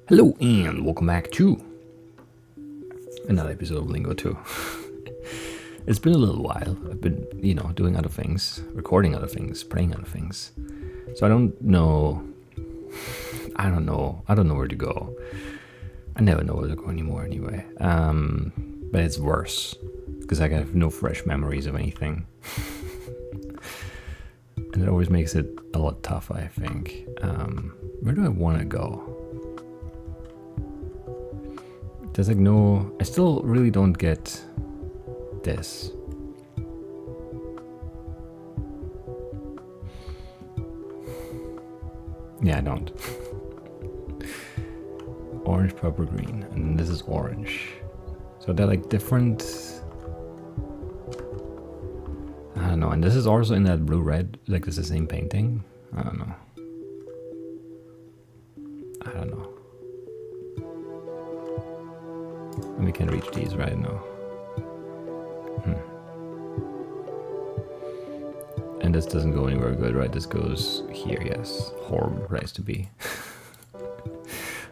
Hello and welcome back to another episode of Lingo 2. It's been a little while. I've been, doing other things, recording other things, playing other things. So I don't know where to go. I never know where to go anymore anyway. But it's worse because I have no fresh memories of anything. And it always makes it a lot tougher, I think. Where do I want to go? There's like no... I still really don't get this. Yeah, I don't. Orange, purple, green. And this is orange. So they're like different... I don't know. And this is also in that blue-red. Like this is the same painting. I don't know. And we can reach these right now. And this doesn't go anywhere good, right? This goes here, yes. Horrible place to be.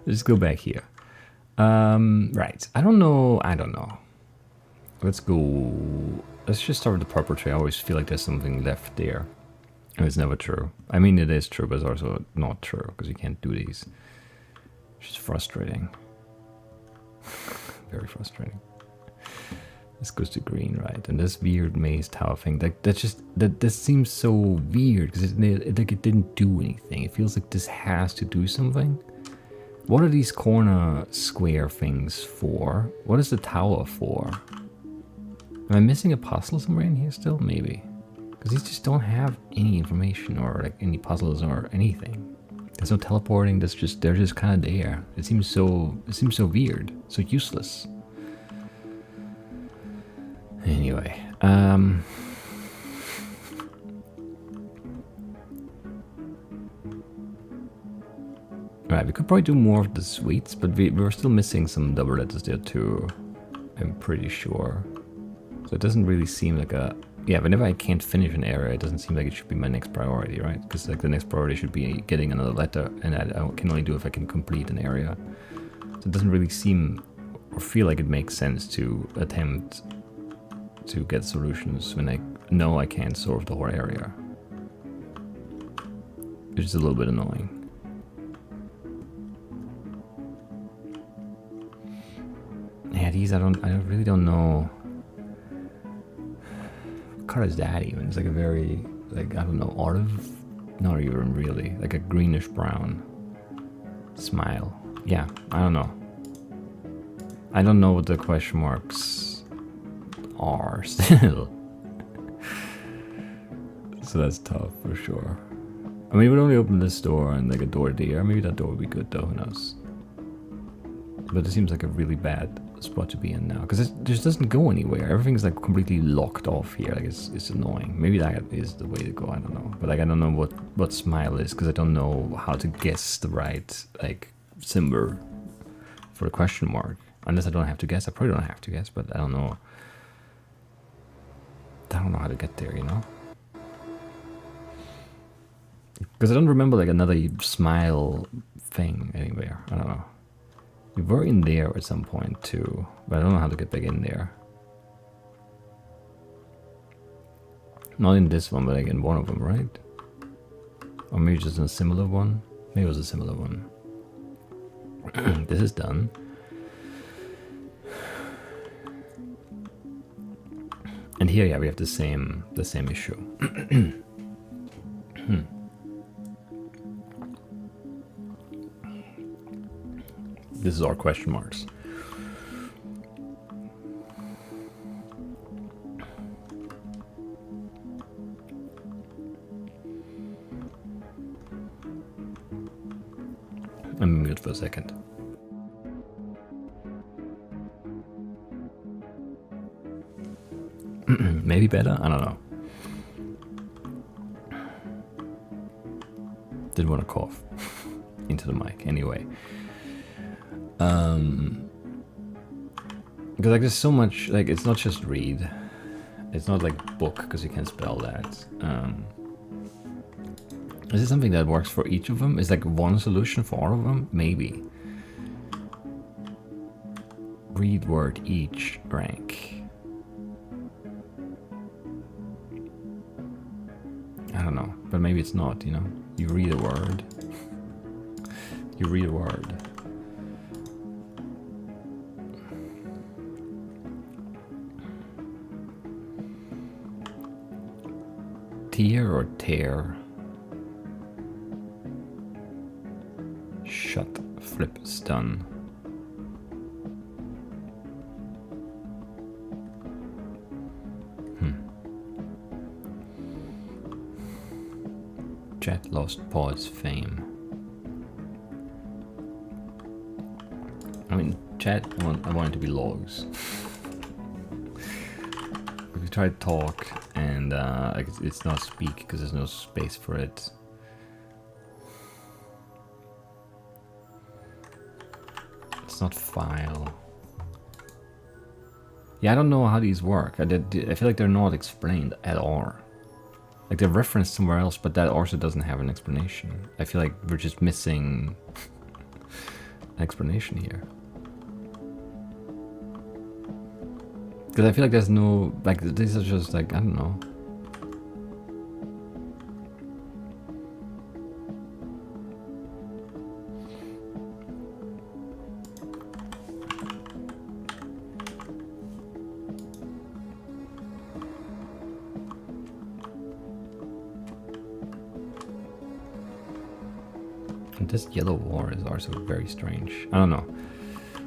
Let's go back here. Right. I don't know. Let's just start with the purple tree. I always feel like there's something left there. And it's never true. I mean, it is true, but it's also not true, because you can't do these. It's just frustrating. Very frustrating. This goes to green, right? And this weird maze tower thing, that seems so weird because it didn't do anything. It feels like this has to do something. What are these corner square things for? What is the tower for? Am I missing a puzzle somewhere in here still? Maybe. Because these just don't have any information or like any puzzles or anything. There's no teleporting. They're just kind of there. It seems so weird, so useless. Anyway, right, we could probably do more of the sweets, but we're still missing some double letters there too. I'm pretty sure. So it doesn't really seem like a... Yeah, whenever I can't finish an area, it doesn't seem like it should be my next priority, right? Because like the next priority should be getting another letter, and I can only do if I can complete an area. So it doesn't really seem or feel like it makes sense to attempt to get solutions when I know I can't solve the whole area. It's just a little bit annoying. Yeah, these I really don't know. What color is that even? It's like a very, like, I don't know, olive? Not even really. Like a greenish brown. Smile. Yeah, I don't know. I don't know what the question marks are still. So that's tough for sure. I mean, we'd only open this door and like a door there. Maybe that door would be good though, who knows. But it seems like a really bad spot to be in now, because it just doesn't go anywhere. Everything's like completely locked off here. Like it's annoying. Maybe that is the way to go, I don't know. But like I don't know what smile is, because I don't know how to guess the right like symbol for a question mark. Unless I don't have to guess. I probably don't have to guess, but I don't know. I don't know how to get there, you know? Because I don't remember like another smile thing anywhere. I don't know. We were in there at some point too, but I don't know how to get back in there. Not in this one, but like in one of them, right? Or maybe just in a similar one? Maybe it was a similar one. This is done. And here, yeah, we have the same issue. This is our question marks. I'm mute for a second. Maybe better? I don't know. Didn't want to cough into the mic. Anyway. Because like there's so much, like it's not just read. It's not like book, because you can't spell that. Is it something that works for each of them? Is like one solution for all of them? Maybe. Read word each rank. I don't know, but maybe it's not, you know? You read a word. You read a word. Tear or tear? Shut, flip, stun. Chat lost pause fame. I mean, chat, I want it to be logs. If you try to talk and it's not speak because there's no space for it. It's not file. Yeah, I don't know how these work. I feel like they're not explained at all. Like they're referenced somewhere else, but that also doesn't have an explanation. I feel like we're just missing an explanation here. Because I feel like there's no, like these are just like, I don't know. And this yellow war is also very strange. I don't know.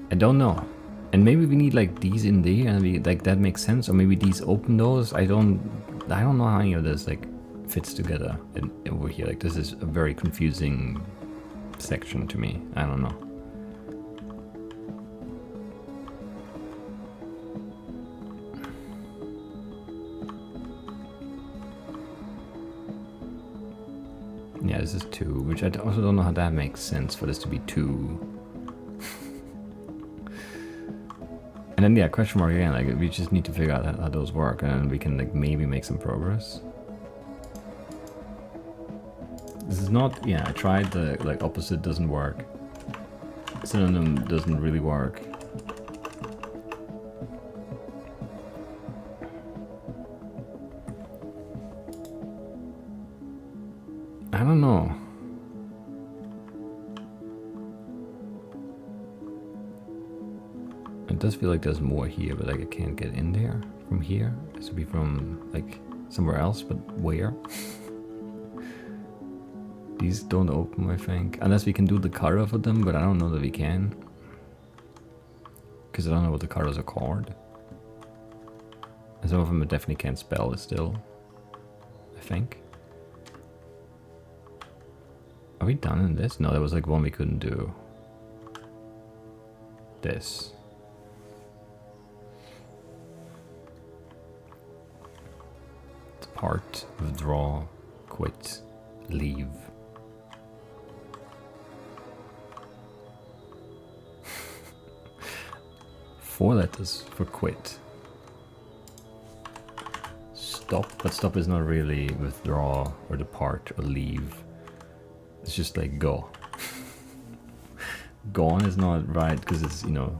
I don't know. And maybe we need like these in there and we, like that makes sense, or maybe these open those. I don't know how any of this like fits together over here. Like this is a very confusing section to me. I don't know. Yeah, this is 2, which I also don't know how that makes sense for this to be 2. And then yeah, question mark again, like we just need to figure out how those work and then we can like maybe make some progress. This is not, yeah, I tried the like opposite doesn't work. Synonym doesn't really work. I don't know. It does feel like there's more here, but like I can't get in there from here. It should be from like somewhere else, but where? These don't open, I think. Unless we can do the color for them, but I don't know that we can. Because I don't know what the colors are called. And some of them I definitely can't spell still. I think. Are we done in this? No, there was like one we couldn't do. This. Depart, withdraw, quit, leave. Four letters for quit. Stop, but stop is not really withdraw or depart or leave. It's just like go. Gone is not right because it's, you know,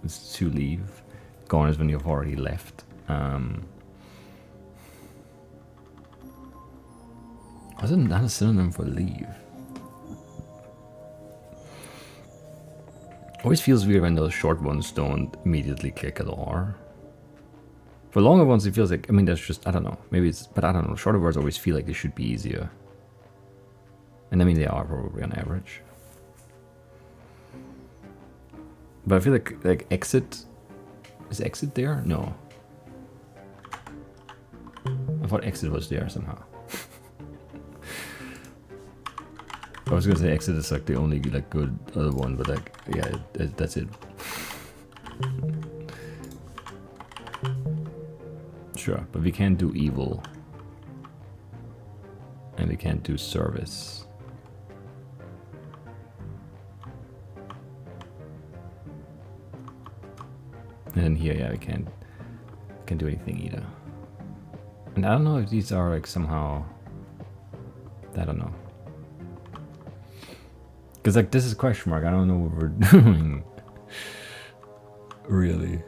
it's to leave. Gone is when you've already left. Wasn't that a synonym for leave? Always feels weird when those short ones don't immediately click at all. For longer ones, it feels like, I mean, that's just, I don't know. Maybe it's, but I don't know. Shorter words always feel like they should be easier. And I mean, they are probably on average. But I feel like exit, is exit there? No. I thought exit was there somehow. I was gonna say exit is like the only like good other one, but like yeah, that's it. Sure, but we can't do evil, and we can't do service. And then here, yeah, we can't do anything either. And I don't know if these are like somehow, I don't know. Because like this is question mark, I don't know what we're doing. Really.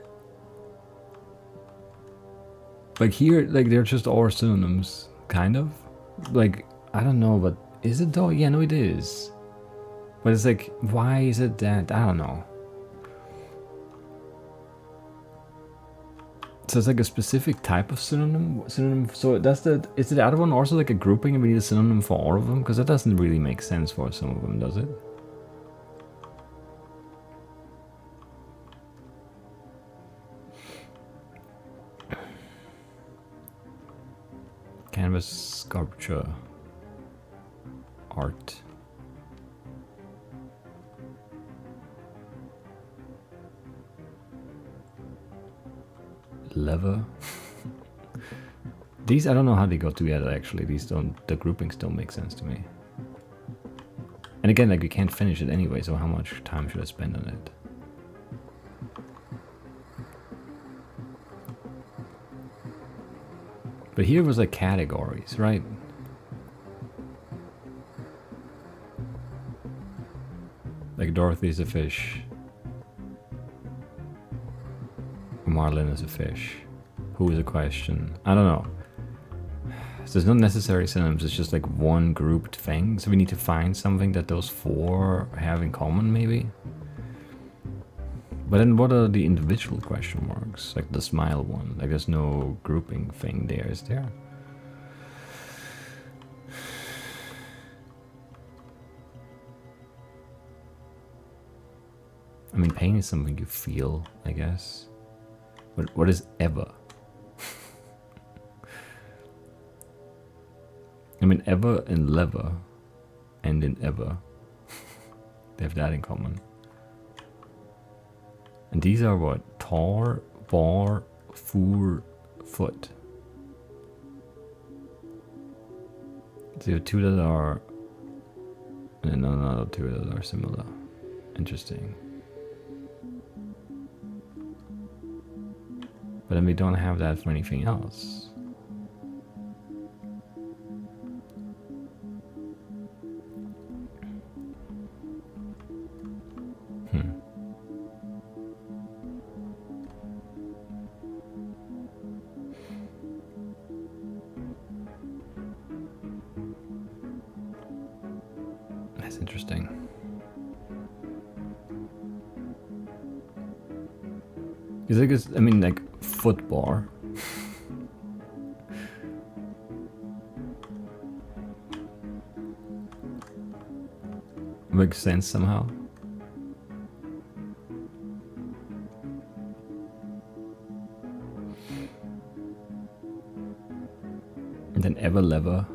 Like here, like they're just all synonyms, kind of. Like, I don't know, but is it though? Yeah, no, it is. But it's like, why is it that? I don't know. So it's like a specific type of synonym. So that's the. Is the other one also like a grouping and we need a synonym for all of them? Because that doesn't really make sense for some of them, does it? Canvas, sculpture, art. Lever. These, I don't know how they got together actually. These don't, the groupings don't make sense to me. And again, like we can't finish it anyway, so how much time should I spend on it? But here was like categories, right? Like Dorothy's a fish. Marlin is a fish. Who is a question? I don't know. So there's no necessary synonyms, it's just like one grouped thing. So we need to find something that those four have in common, maybe? But then what are the individual question marks? Like the smile one. Like there's no grouping thing there, is there? I mean, pain is something you feel, I guess. But what is ever? I mean, ever and lever and in ever. They have that in common. And these are what? Tar, bar, four, foot. So you have two that are... and another two that are similar. Interesting. But then we don't have that for anything else. That's interesting. Is it? I mean, like football. Makes sense somehow. And then ever lever.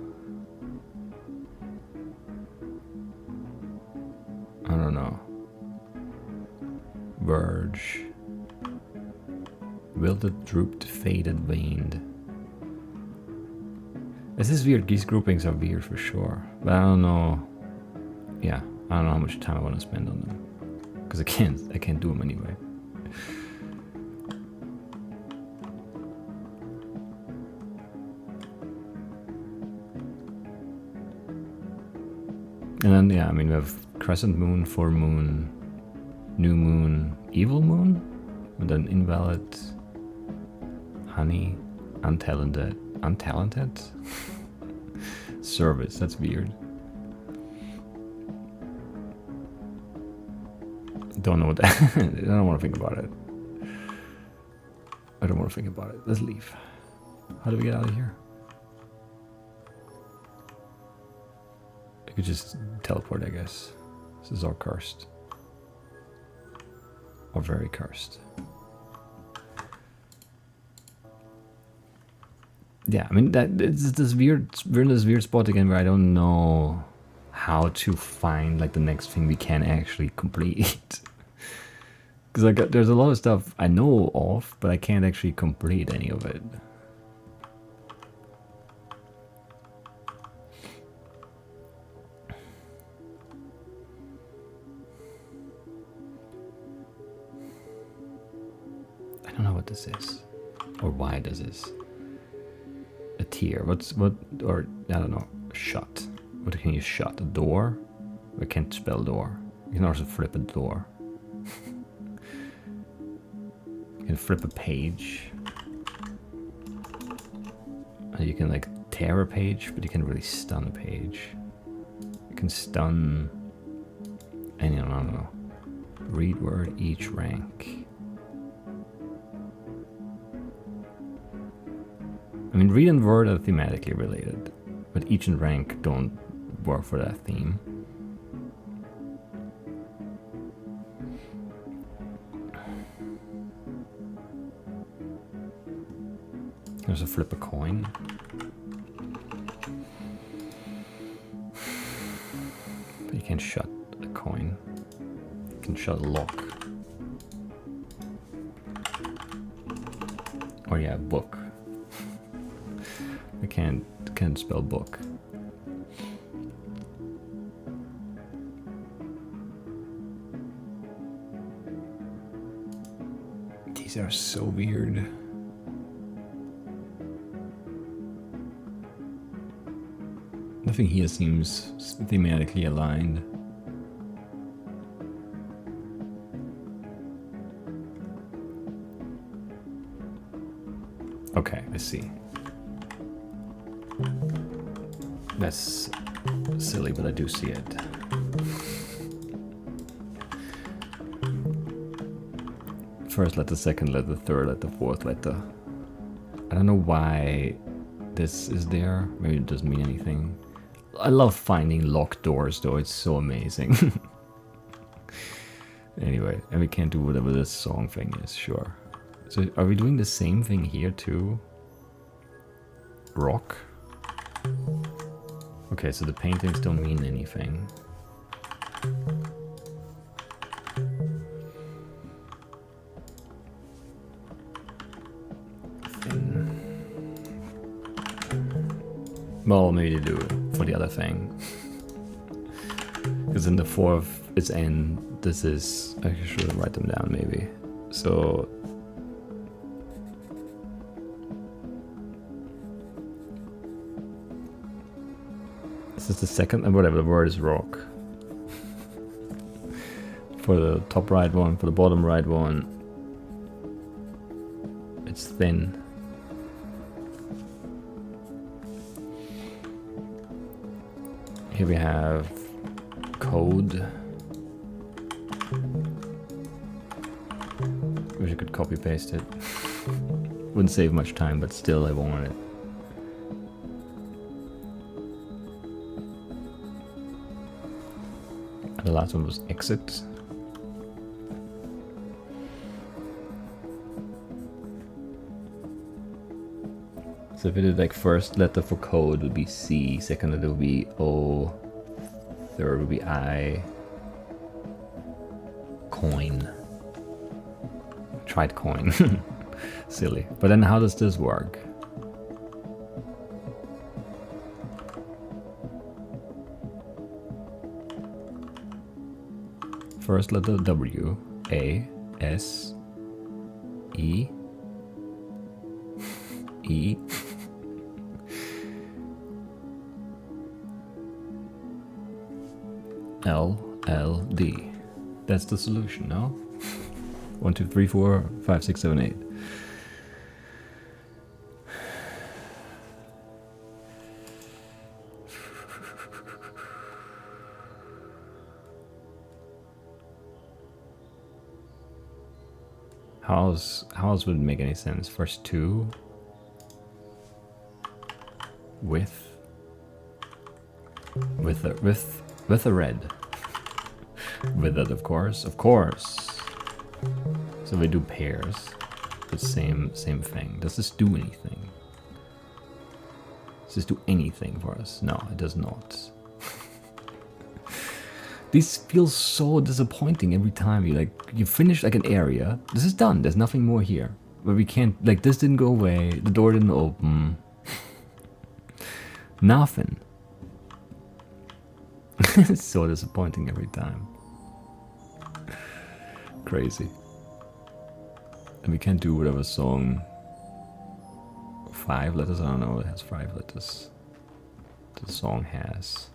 I don't know. Verge. Wilted, drooped, faded, waned. This is weird. These groupings are weird for sure. But I don't know. Yeah, I don't know how much time I want to spend on them. Because I can't do them anyway. And then, yeah, I mean, we have crescent moon, full moon, new moon, evil moon, and then invalid, honey, untalented, service, that's weird. Don't know what that, I don't want to think about it. I don't want to think about it. Let's leave. How do we get out of here? I could just teleport, I guess. This is all cursed. Or very cursed. Yeah, I mean, it's this we're in this weird spot again where I don't know how to find like the next thing we can actually complete. Because like there's a lot of stuff I know of, but I can't actually complete any of it. I don't know what this is, or why does this. A tier. Or I don't know. Shut. What can you shut? A door? I can't spell door. You can also flip a door. can flip a page. You can like tear a page, but you can really stun a page. You can stun any, I don't know. Read word each rank. I mean, read and word are thematically related, but each and rank don't work for that theme. There's a flip a coin. But you can't shut a coin. You can shut a lock. Or yeah, book. I can't spell book. These are so weird. Nothing here seems thematically aligned. Okay, I see. That's silly, but I do see it. First letter, second letter, third letter, fourth letter. I don't know why this is there. Maybe it doesn't mean anything. I love finding locked doors though, it's so amazing. Anyway, and we can't do whatever this song thing is, sure. So are we doing the same thing here too? Rock? Okay, so the paintings don't mean anything. Well, maybe they do it for the other thing. Because in the fourth, it's N. This is... I should write them down, maybe. So... this is the second, and whatever, the word is rock. For the top right one, for the bottom right one, it's thin. Here we have code. Wish I could copy paste it. Wouldn't save much time, but still I want it. And the last one was exit. So if it is like first letter for code would be C, second letter would be O, third would be I. Coin. Tried coin. Silly. But then how does this work? First letter W, A, S, E, E. L, L, D. That's the solution, no? 1, 2, 3, 4, 5, 6, 7, 8. How else would it make any sense? First two. With a red. With it, of course. So we do pairs. The same thing. Does this do anything? Does this do anything for us? No, it does not. This feels so disappointing every time you finish like an area. This is done. There's nothing more here. But we can't, like, this didn't go away. The door didn't open. Nothing. It's so disappointing every time. Crazy. And we can't do whatever song. 5 letters? I don't know. It has 5 letters. The song has.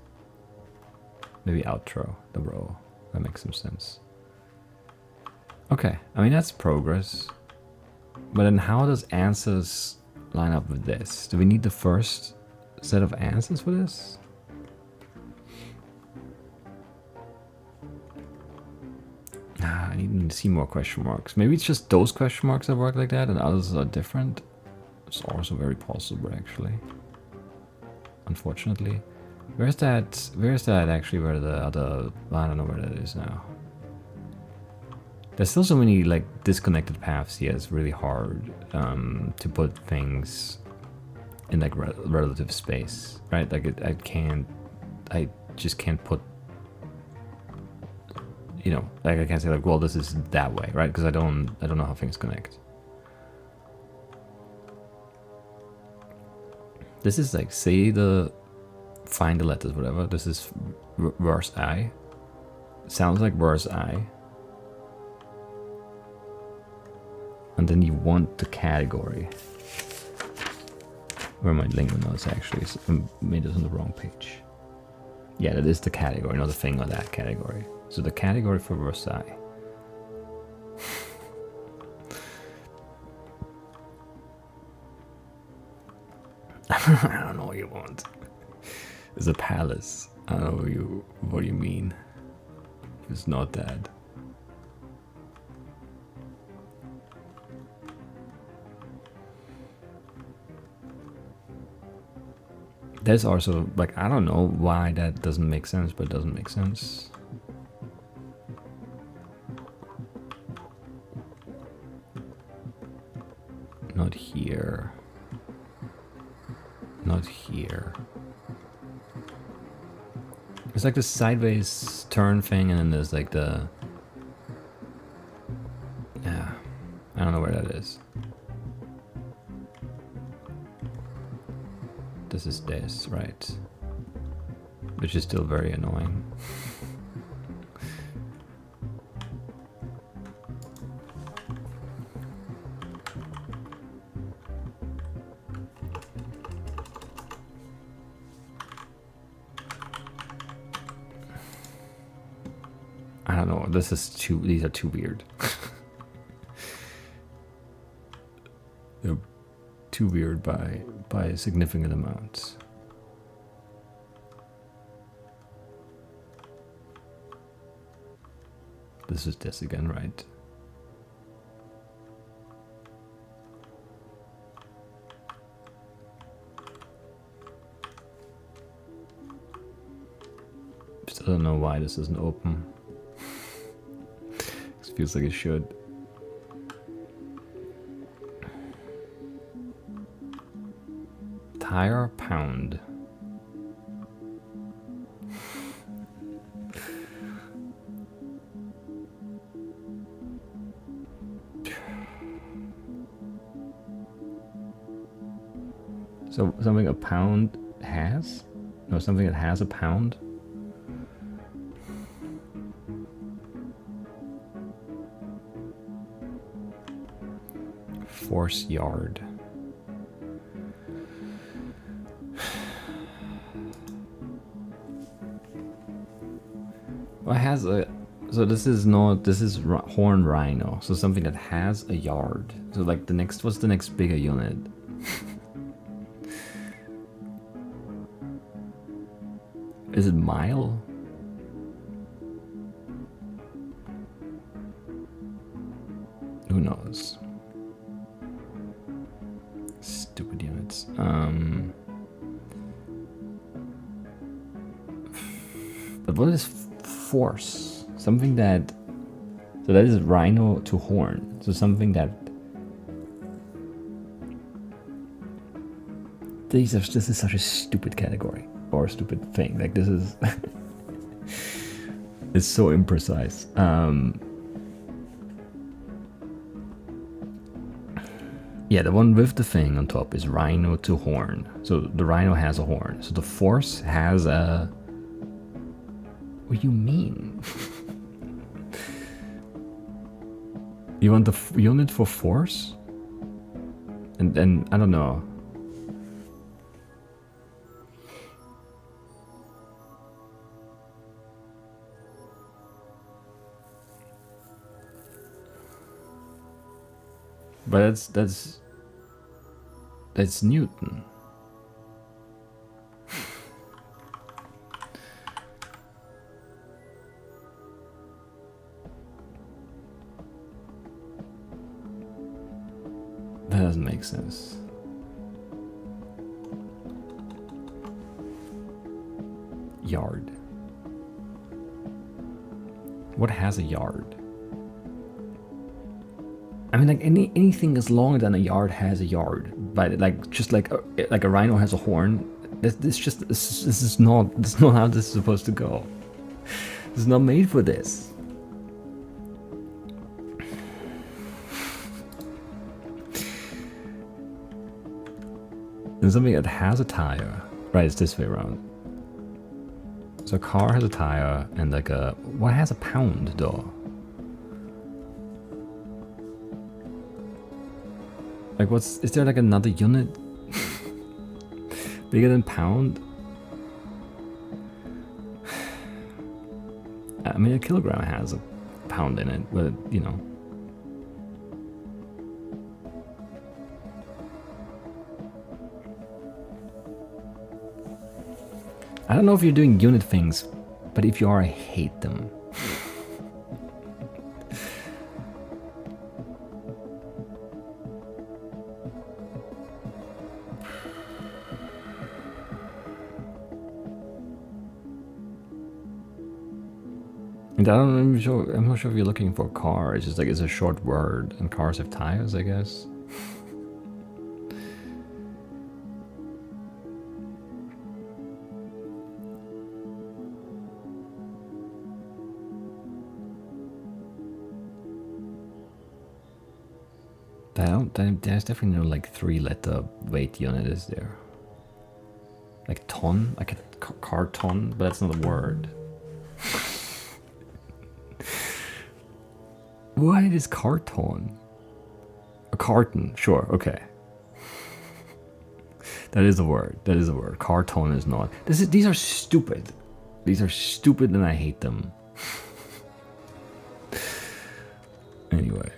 Maybe outro, the row. That makes some sense. Okay, I mean that's progress. But then how does answers line up with this? Do we need the first set of answers for this? I need to see more question marks. Maybe it's just those question marks that work like that and others are different. It's also very possible, actually. Unfortunately. Where's that actually where the other... I don't know where that is now. There's still so many like disconnected paths here. It's really hard to put things in like relative space, right? Like I just can't put, you know, like I can't say like, well, this is that way, right? Because I don't know how things connect. This is like, say find the letters, whatever. This is verse I. Sounds like verse I. And then you want the category. Where my Lingo notes actually? So I made this on the wrong page. Yeah, that is the category, not the thing on that category. So the category for verse I. I don't know what you want. It's a palace. I don't know what you mean. It's not that. There's also, like, I don't know why that doesn't make sense, but it doesn't make sense. Not here. Not here. It's like the sideways turn thing, and then there's like the... Yeah, I don't know where that is. This is this, right? Which is still very annoying. I don't know, these are too weird. They're too weird by significant amounts. This is this again, right? Still don't know why this isn't open. It feels like it should. Tire pound. So something a pound has? No, something that has a pound? Force yard. Well, it has a... So this is horn rhino. So something that has a yard. So like the next... What's the next bigger unit? Is it mile? Who knows? Stupid units. But what is force? Something that... So that is rhino to horn. So something that... This is such a stupid category. Or a stupid thing. Like this is... It's so imprecise. Yeah, the one with the thing on top is rhino to horn. So the rhino has a horn. So the force has a... What do you mean? You want the unit for force? And then, I don't know. But that's Newton. That doesn't make sense. Yard. What has a yard? I mean, like anything as long as a yard has a yard, but like just like a rhino has a horn. This is not how this is supposed to go. This is not made for this. There's something that has a tire. Right, it's this way around. So a car has a tire and like a what has a pound though? Like is there like another unit bigger than pound? I mean a kilogram has a pound in it, but you know. I don't know if you're doing unit things, but if you are, I hate them. And I'm not sure if you're looking for a car. It's just like it's a short word, and cars have tires, I guess. There's definitely no like 3-letter weight unit, is there? Like ton, like a car ton, but that's not a word. What is carton? A carton, sure, okay. That is a word. That is a word. Carton is not. These are stupid. These are stupid, and I hate them. Anyway.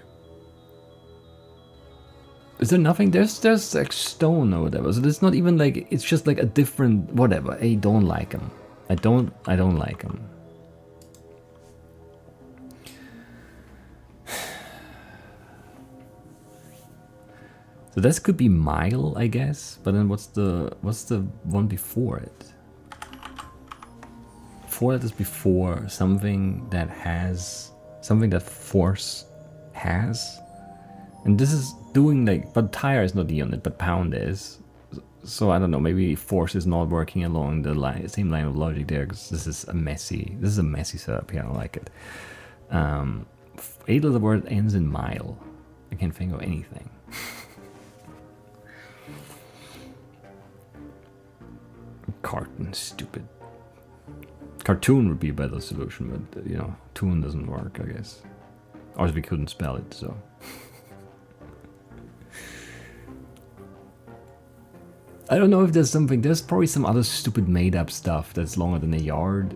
Is there nothing? There's like stone or whatever. So it's not even like it's just like a different whatever. I don't like them. I don't like them. So this could be mile, I guess. But then what's the one before it? 4 letters before something that has something that force has. And this is doing like, but tire is not the unit, but pound is. So I don't know, maybe force is not working along the same line of logic there, because this is a messy setup here, I don't like it. 8-letter word ends in mile. I can't think of anything. Carton, stupid. Cartoon would be a better solution, but you know, tune doesn't work, I guess. Or we couldn't spell it, so. I don't know if there's something, there's probably some other stupid made up stuff that's longer than a yard.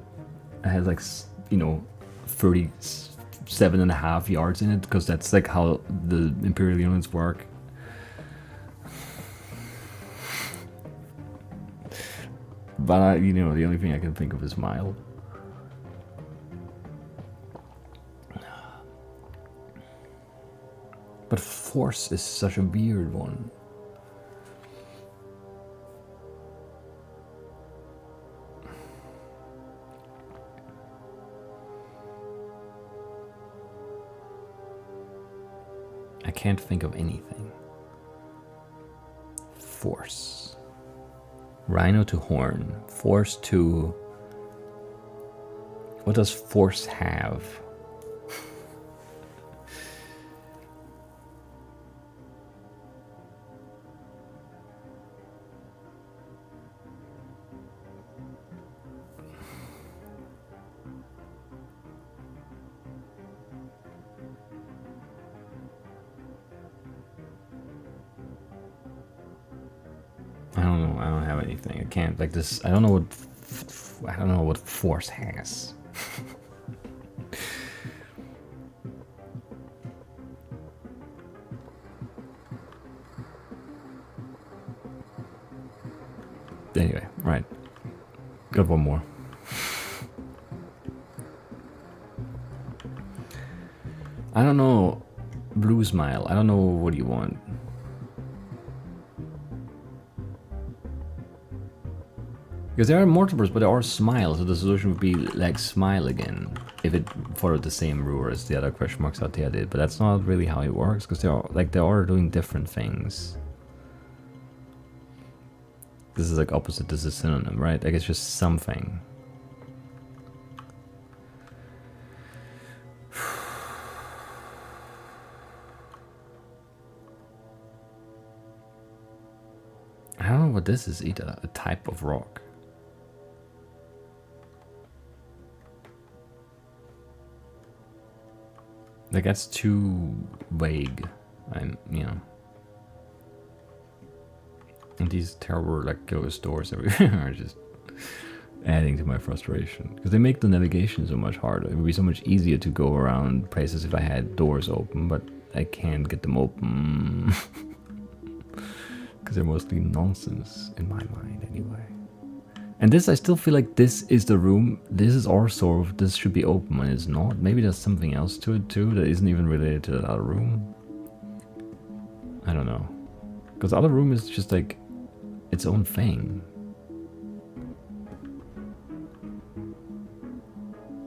It has like, you know, 37.5 yards in it, because that's like how the imperial units work. But, you know, the only thing I can think of is mile. But force is such a weird one. I can't think of anything. Force. Rhino to horn. Force to... What does force have? I don't have anything. I can't like this. I don't know what force has. Anyway, right. Got one more. I don't know. Blue smile. I don't know what you want. Because there are multiples, but there are smiles, so the solution would be like smile again if it followed the same rule as the other question marks out there did. But that's not really how it works, because they are doing different things. This is like opposite. This is synonym, right? Like it's just something. I don't know what this is either. A type of rock. Like that's too vague. You know. And these terrible like ghost doors everywhere are just adding to my frustration. Because they make the navigation so much harder. It would be so much easier to go around places if I had doors open, but I can't get them open. Because they're mostly nonsense in my mind anyway. And this, I still feel like this is the room. This is our sort of, this should be open when it's not. Maybe there's something else to it too that isn't even related to that other room. I don't know. Because the other room is just like its own thing.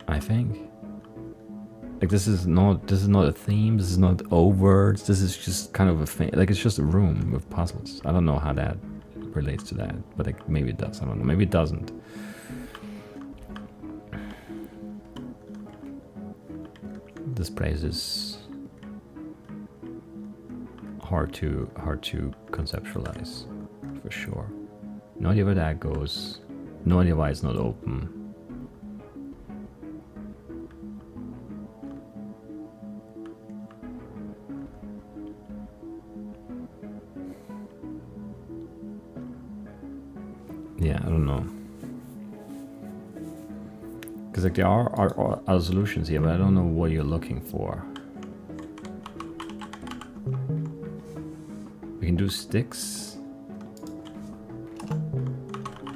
I think. Like this is not a theme, this is not overt, this is just kind of a thing. Like it's just a room with puzzles. I don't know how that relates to that, but like maybe it does, I don't know, maybe it doesn't. This place is hard to conceptualize, for sure. No idea where that goes, no idea why it's not open. Yeah, I don't know. Because like there are other solutions here, but I don't know what you're looking for. We can do sticks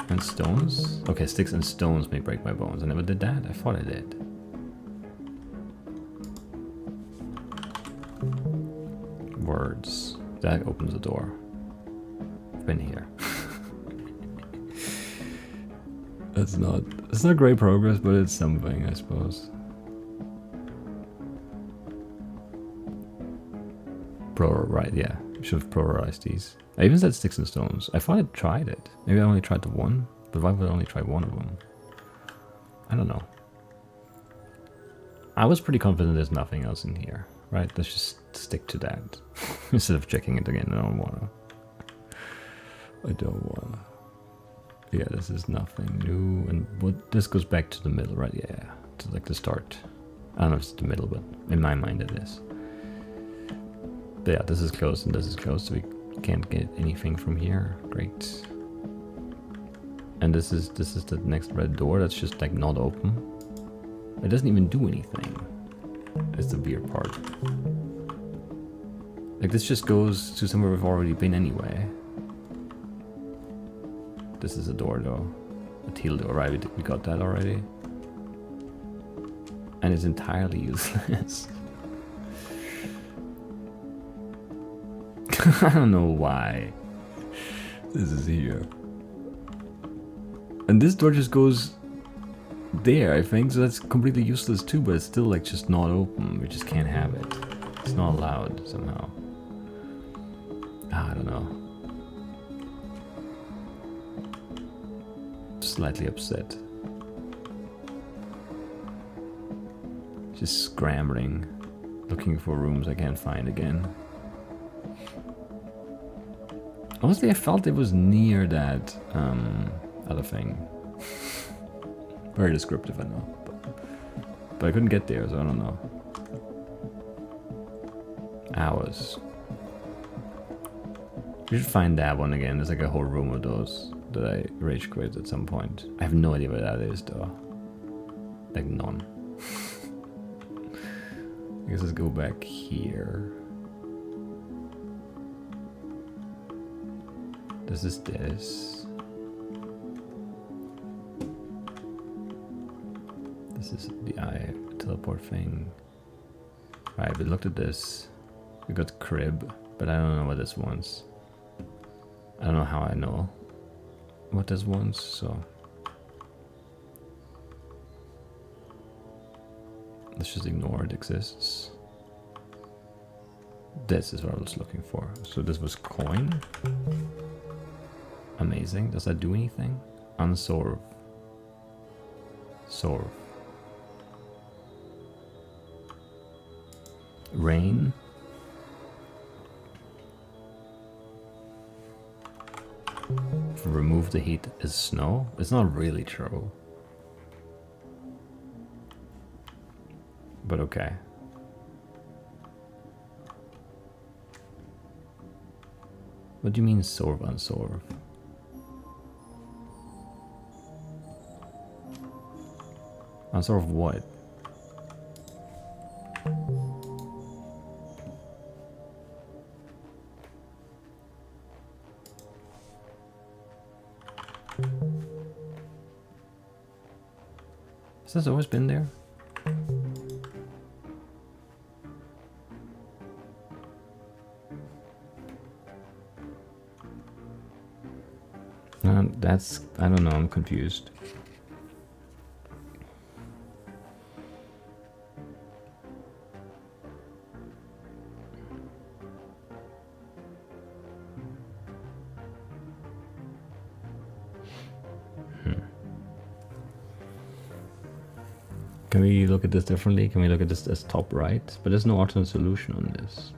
and stones. Okay, sticks and stones may break my bones. I never did that. I thought I did. Words. That opens the door. I've been here. It's not great progress, but it's something, I suppose. Right, yeah. Should have prioritized these. I even said sticks and stones. I thought I tried it. Maybe I only tried the one, but why would I only try one of them? I don't know. I was pretty confident there's nothing else in here, right? Let's just stick to that. Instead of checking it again, I don't wanna. Yeah, this is nothing new, and what this goes back to the middle, right? Yeah, to like the start. I don't know if it's the middle, but in my mind it is. But yeah, this is closed and this is closed, so we can't get anything from here. Great. And this is the next red door that's just like not open. It doesn't even do anything. That's the weird part. Like this just goes to somewhere we've already been anyway. This is a door though. A teal door, right? We got that already. And it's entirely useless. I don't know why this is here. And this door just goes there, I think, so that's completely useless too, but it's still like just not open. We just can't have it. It's not allowed somehow. I don't know. Slightly upset. Just scrambling, looking for rooms I can't find again. Honestly, I felt it was near that other thing. Very descriptive, I know. But I couldn't get there, so I don't know. Hours. We should find that one again. There's like a whole room of those that I rage quit at some point. I have no idea where that is though. Like none. I guess let's go back here. This is this. this is the eye teleport thing. Right, we looked at this. We got crib, but I don't know what this wants. I don't know how I know what this wants, so let's just ignore it exists. This is what I was looking for. So this was coin. Amazing. Does that do anything? Unsolve. Solve. Rain. Remove the heat is snow. It's not really true. But okay. What do you mean solve, unsolve? Unsolve what? Has this always been there? That's, I don't know, I'm confused. Can we look at this differently? Can we look at this as top right? But there's no alternate solution on this.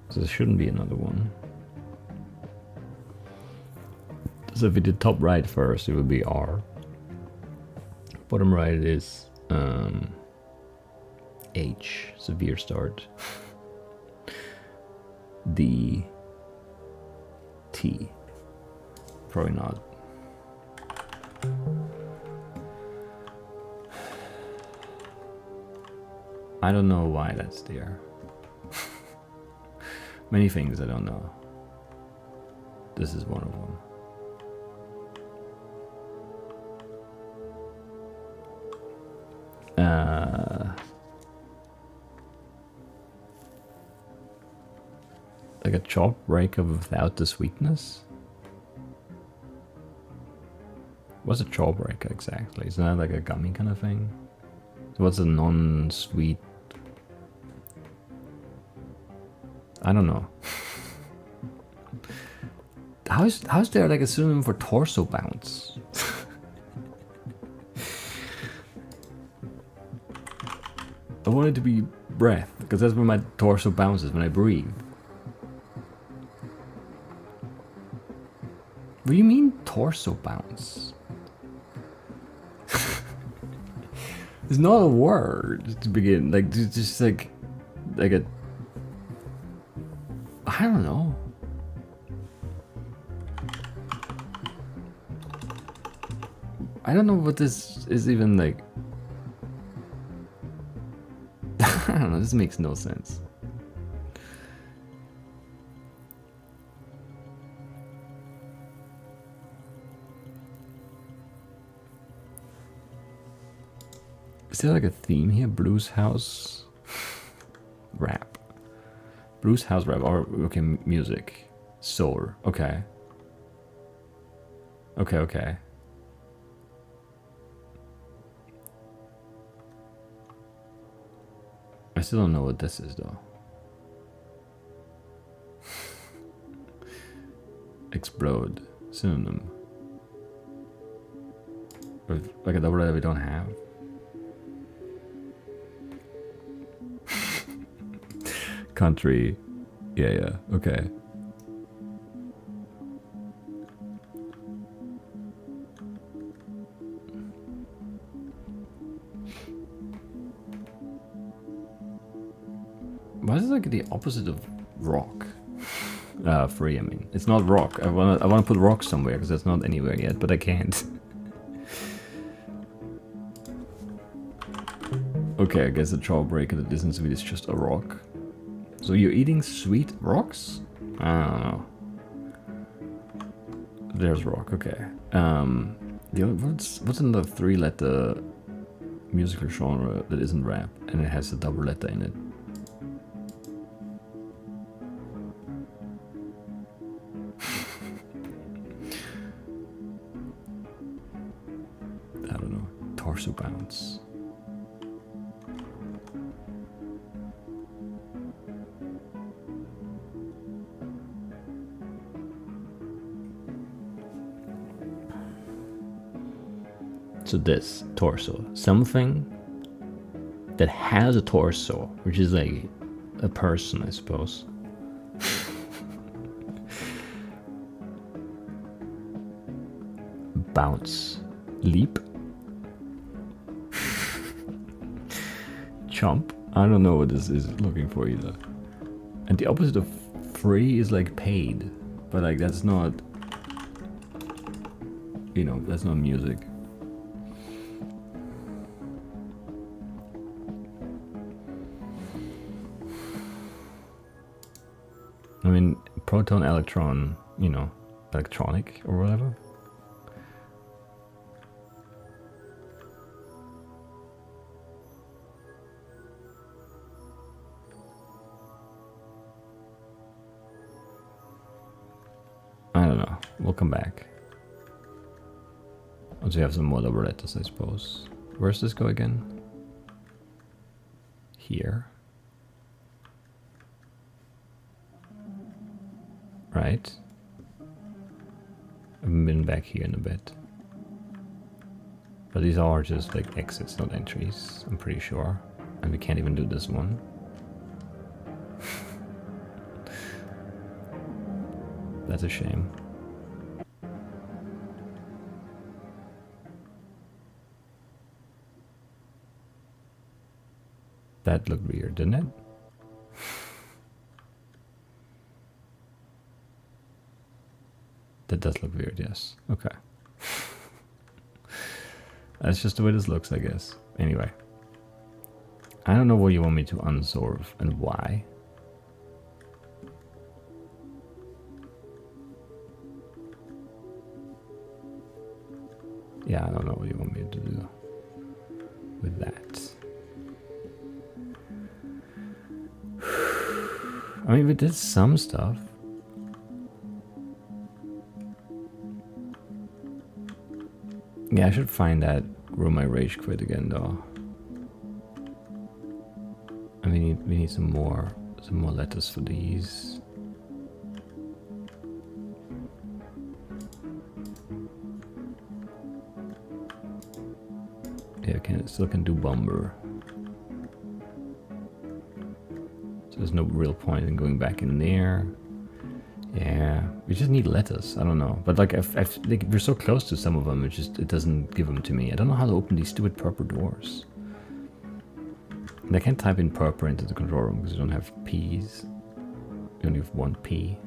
So there shouldn't be another one. So if we did top right first, it would be R. Bottom right is H, severe start. D, T. Probably not. I don't know why that's there. Many things I don't know. This is one of them. Like a chop breaker without the sweetness? What's a chop breaker exactly? Isn't that like a gummy kind of thing? So what's a non-sweet? I don't know. How's there like a synonym for torso bounce? I want it to be breath, because that's where my torso bounces when I breathe. What do you mean torso bounce? It's not a word to begin. Like just like a. I don't know. I don't know what this is even like. I don't know. This makes no sense. Is there like a theme here? Blues house rap. Blues house rap. Or okay, music. Soul. Okay. Okay. I still don't know what this is though. Explode. Synonym. Like a double that we don't have. Country. Yeah, okay. Why is it like the opposite of rock? Free, I mean. It's not rock. I wanna put rock somewhere because that's not anywhere yet, but I can't. Okay, I guess the jawbreaker that isn't sweet is just a rock. So you're eating sweet rocks? I don't know. There's rock, okay. What's in the 3-letter musical genre that isn't rap, and it has a double letter in it. I don't know. Torso bounce. So this torso, something that has a torso, which is like a person, I suppose. Bounce, leap, chomp. I don't know what this is looking for either. And the opposite of free is like paid, but like that's not, you know, that's not music. I mean, proton, electron, you know, electronic or whatever. I don't know. We'll come back. Once we have some more double letters, I suppose. Where's this go again? Here. Right. I haven't been back here in a bit. But these are just like exits, not entries, I'm pretty sure. And we can't even do this one. That's a shame. That looked weird, didn't it? That does look weird, yes. Okay. That's just the way this looks, I guess. Anyway. I don't know what you want me to unsolve and why. Yeah, I don't know what you want me to do with that. I mean, we did some stuff. Yeah, I should find that room I rage quit again, though. And we need some more letters for these. Yeah, still can do bomber. So there's no real point in going back in there. Yeah, we just need letters. I don't know, but like like, we're so close to some of them, it doesn't give them to me. I don't know how to open these stupid purple doors. And I can't type in purple into the control room because you don't have P's. You only have one P.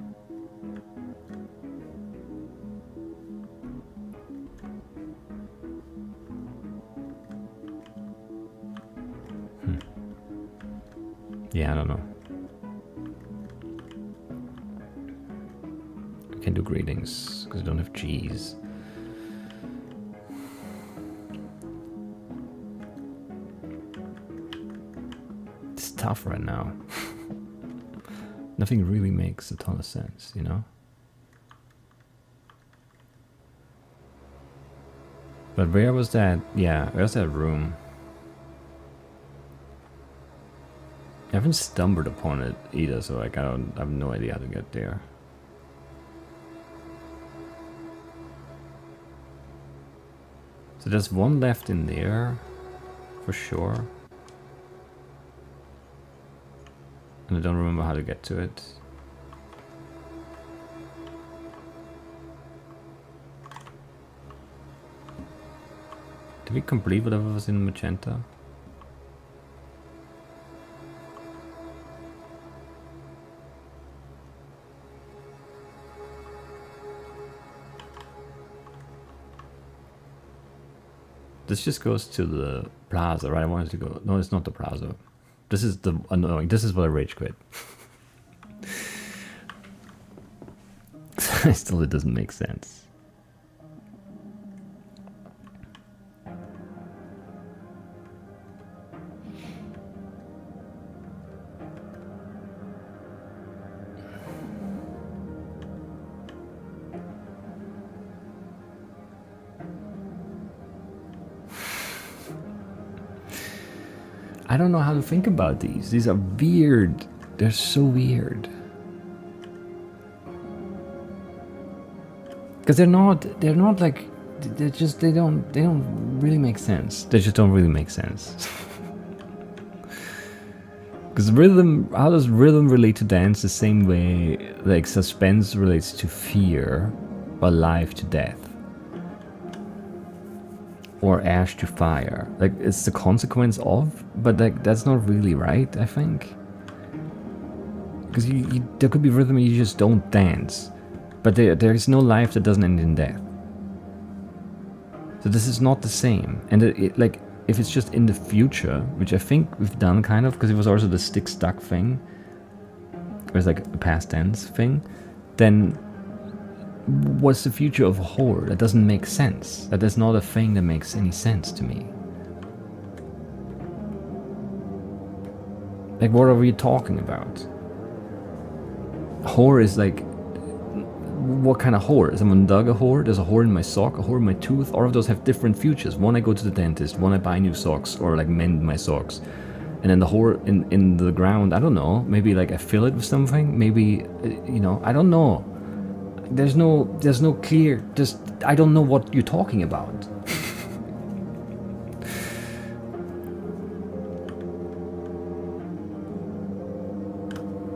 Yeah, I don't know. I can do greetings because I don't have G's. It's tough right now. Nothing really makes a ton of sense, you know? But where was that? Yeah, where's that room? I haven't stumbled upon it either, so like I have no idea how to get there. So there's one left in there, for sure. And I don't remember how to get to it. Did we complete whatever was in magenta? This just goes to the plaza, right? I wanted to go. No, it's not the plaza. This is the annoying. This is what I rage quit. Still, it doesn't make sense. I don't know how to think about these. These are weird. They're so weird. Because they're not like, they're just, they don't really make sense. They just don't really make sense. Because rhythm, how does rhythm relate to dance the same way like suspense relates to fear, or life to death, or ash to fire? Like, it's the consequence of, but like that's not really right, I think. Because there could be rhythm and you just don't dance, but there is no life that doesn't end in death. So this is not the same, and like, if it's just in the future, which I think we've done kind of, because it was also the stick stuck thing, or it's like a past tense thing, then what's the future of horror? That doesn't make sense. That is not a thing that makes any sense to me. Like, what are we talking about? Horror is like, what kind of horror? Someone dug a hole? There's a hole in my sock, a hole in my tooth. All of those have different futures. One, I go to the dentist. One, I buy new socks or like mend my socks. And then the hole in the ground, I don't know. Maybe like I fill it with something. Maybe, you know, I don't know. There's no clear. Just, I don't know what you're talking about.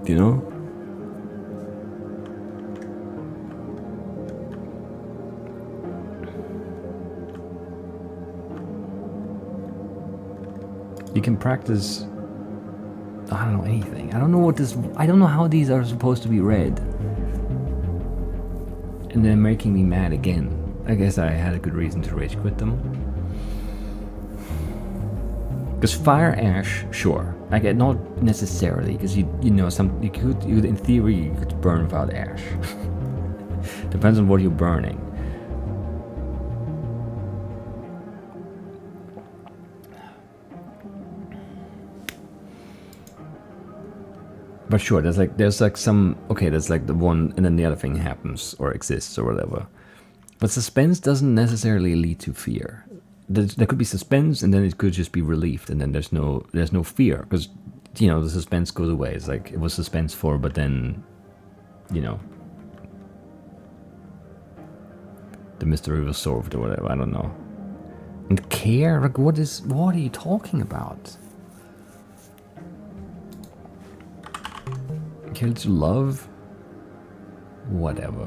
You know? You can practice, I don't know anything. I don't know what this, I don't know how these are supposed to be read. And they're making me mad again. I guess I had a good reason to rage quit them. Because fire ash, sure. I get not necessarily, because you know, you could in theory you could burn without ash. Depends on what you're burning. But sure, there's like some, okay, there's like the one, and then the other thing happens or exists or whatever. But suspense doesn't necessarily lead to fear. There could be suspense, and then it could just be relieved, and then there's no fear, because, you know, the suspense goes away. It's like it was suspenseful, but then, you know, the mystery was solved or whatever. I don't know. And care, like, what are you talking about? Kill to love, whatever.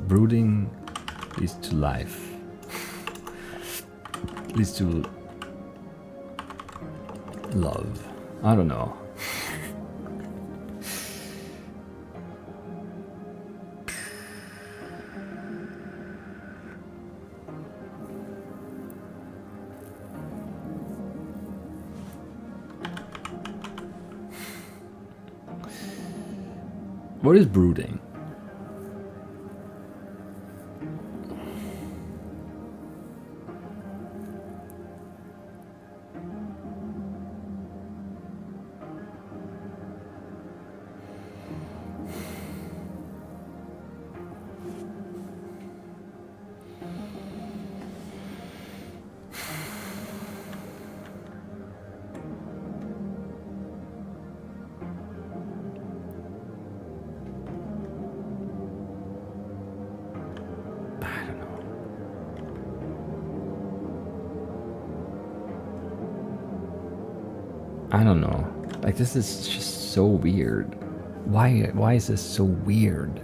Brooding leads to life. Leads to love. I don't know. What is brooding? I don't know. Like, this is just so weird. Why is this so weird?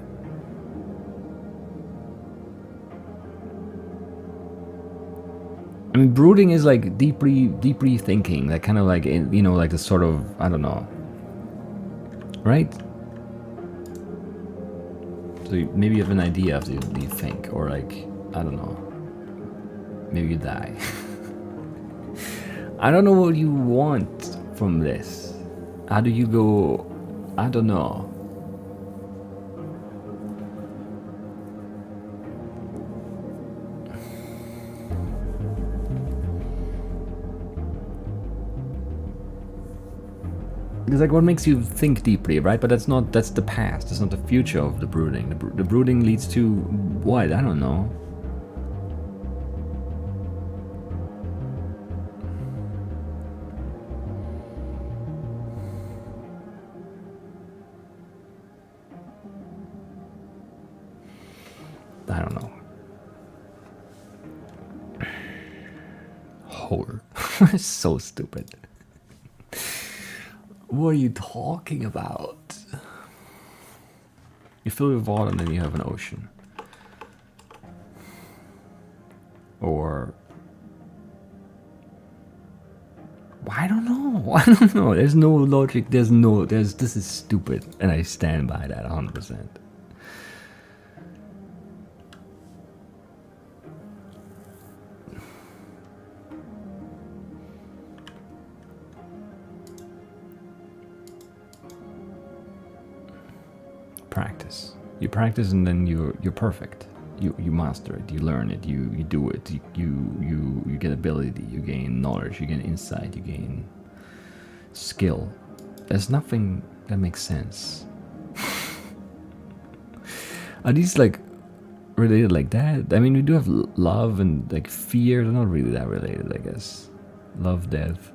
I mean, brooding is like deeply thinking, like kind of like, you know, like the sort of, I don't know, right? So maybe you have an idea of what you think, or like, I don't know, maybe you die. I don't know what you want from this. How do you go? I don't know. It's like, what makes you think deeply, right? But that's the past. That's not the future of the brooding. The brooding leads to what? I don't know. I don't know. Whore. It's so stupid. What are you talking about? You fill with water and then you have an ocean. Or I don't know. I don't know. There's no logic. This is stupid. And I stand by that 100%. Practice. You practice and then you're perfect. You master it, you learn it, you do it, you get ability, you gain knowledge, you gain insight, you gain skill. There's nothing that makes sense. Are these like related like that? I mean, we do have love and like fear. They're not really that related, I guess. Love, death,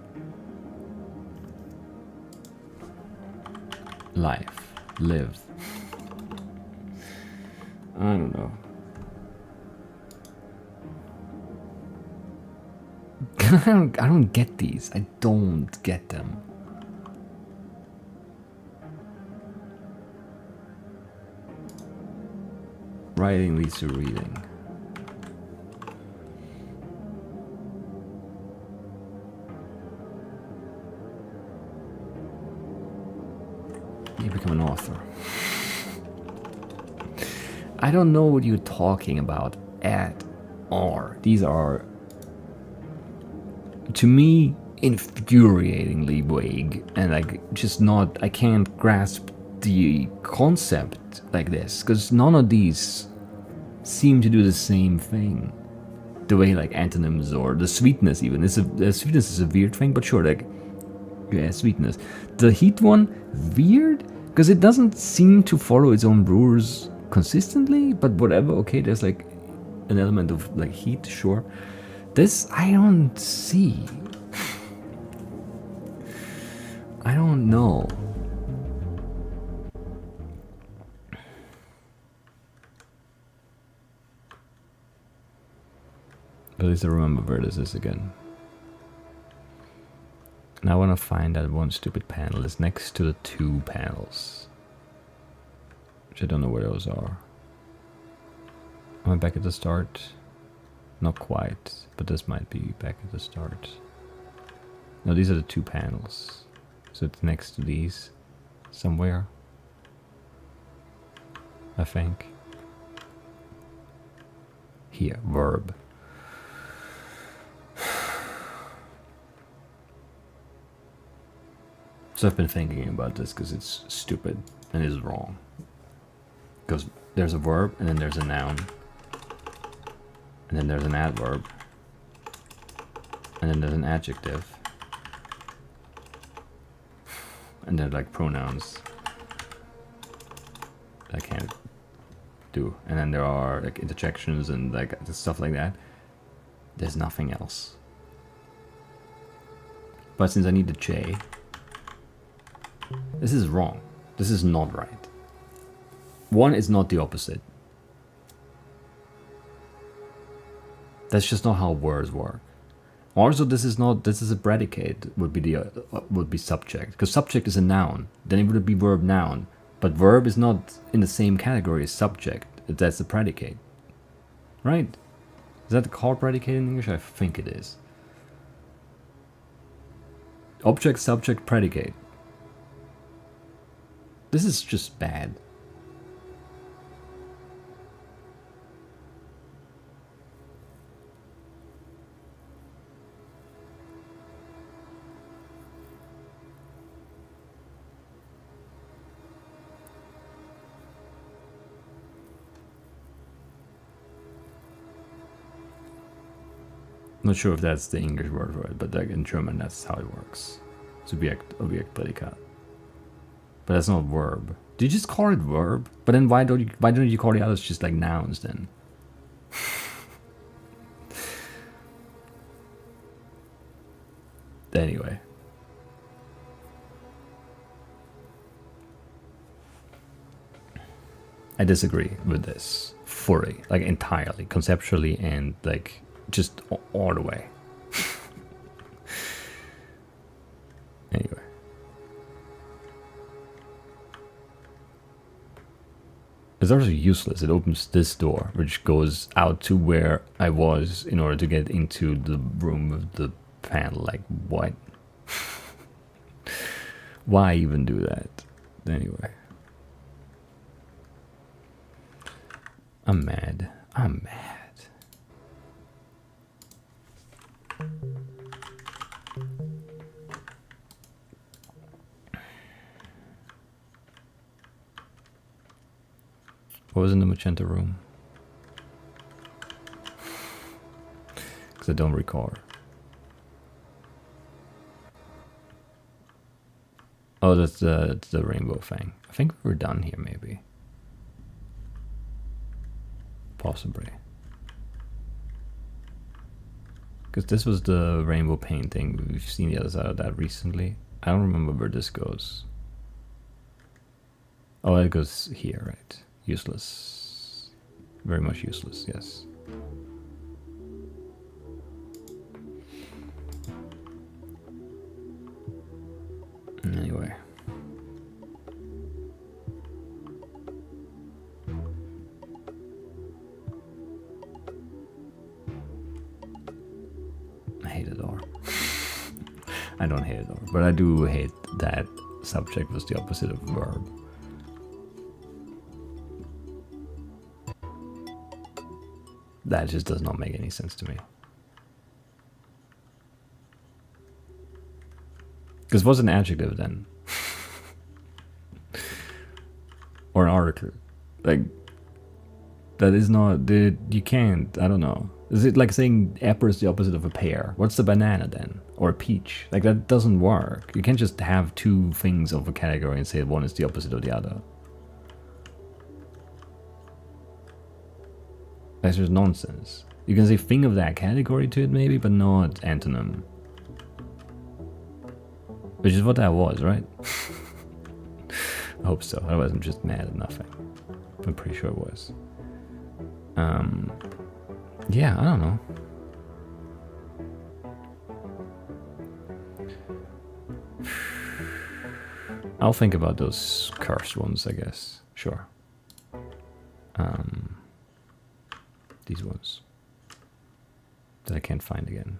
life, live. I don't know. I don't get these. I don't get them. Writing leads to reading. You become an author. I don't know what you're talking about at all. These are, to me, infuriatingly vague and like just not. I can't grasp the concept like this because none of these seem to do the same thing. The way like antonyms or the sweetness even. The sweetness is a weird thing, but sure, like yeah, sweetness. The heat one, weird because it doesn't seem to follow its own rules consistently, but whatever. Okay, there's like an element of like heat, sure. This I don't see. I don't know. But at least I remember where this is again. And I want to find that one stupid panel is next to the two panels. Which I don't know where those are. Am I back at the start? Not quite, but this might be back at the start. No, these are the two panels. So it's next to these somewhere, I think. Here, verb. So I've been thinking about this because it's stupid and it's wrong. Because there's a verb and then there's a noun. And then there's an adverb. And then there's an adjective. And they're like pronouns I can't do. And then there are like interjections and like stuff like that. There's nothing else. But since I need the J, this is wrong. This is not right. One is not the opposite. That's just not how words work. Also, this is a predicate. Would be subject, because subject is a noun. Then it would be verb noun, but verb is not in the same category as subject. That's the predicate, right? Is that called predicate in English? I think it is. Object, subject, predicate. This is just bad. Not sure if that's the English word for it, but like in German, that's how it works. Subjekt, Objekt, Prädikat. But that's not verb. Did you just call it verb? But then why don't you call the others just like nouns then? Anyway. I disagree with this fully, like entirely, conceptually, and like just all the way. Anyway. It's also useless. It opens this door, which goes out to where I was in order to get into the room with the panel. Like, what? Why even do that? Anyway. I'm mad. I'm mad. What was in the magenta room? Because I don't recall. Oh, that's the rainbow thing. I think we're done here, maybe. Possibly. Because this was the rainbow painting. We've seen the other side of that recently. I don't remember where this goes. Oh, it goes here, right? Useless. Very much useless, yes. Anyway. I hate it all. I don't hate it all, but I do hate that subject was the opposite of verb. That just does not make any sense to me. Because what's an adjective then? Or an article? Like, that is not, you can't, I don't know. Is it like saying apple is the opposite of a pear? What's the banana then? Or a peach? Like, that doesn't work. You can't just have two things of a category and say one is the opposite of the other. That's just nonsense. You can say thing of that category to it maybe, but not antonym. Which is what that was, right? I hope so. Otherwise I'm just mad at nothing. I'm pretty sure it was. Yeah, I don't know. I'll think about those cursed ones, I guess. Sure. These ones that I can't find again.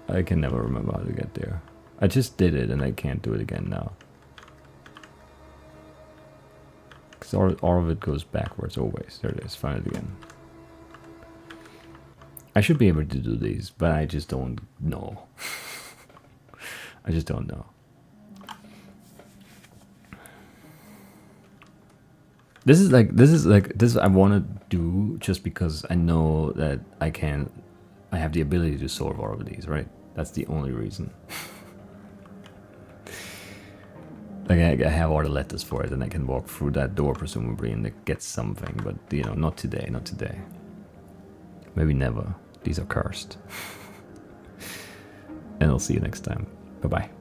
I can never remember how to get there. I just did it and I can't do it again now. Because all of it goes backwards always. There it is, find it again. I should be able to do these, but I just don't know. I just don't know. This is this I want to do just because I know that I have the ability to solve all of these, right? That's the only reason. Like I have all the letters for it and I can walk through that door presumably and get something, but you know, not today, not today. Maybe never. These are cursed. And I'll see you next time. Bye-bye.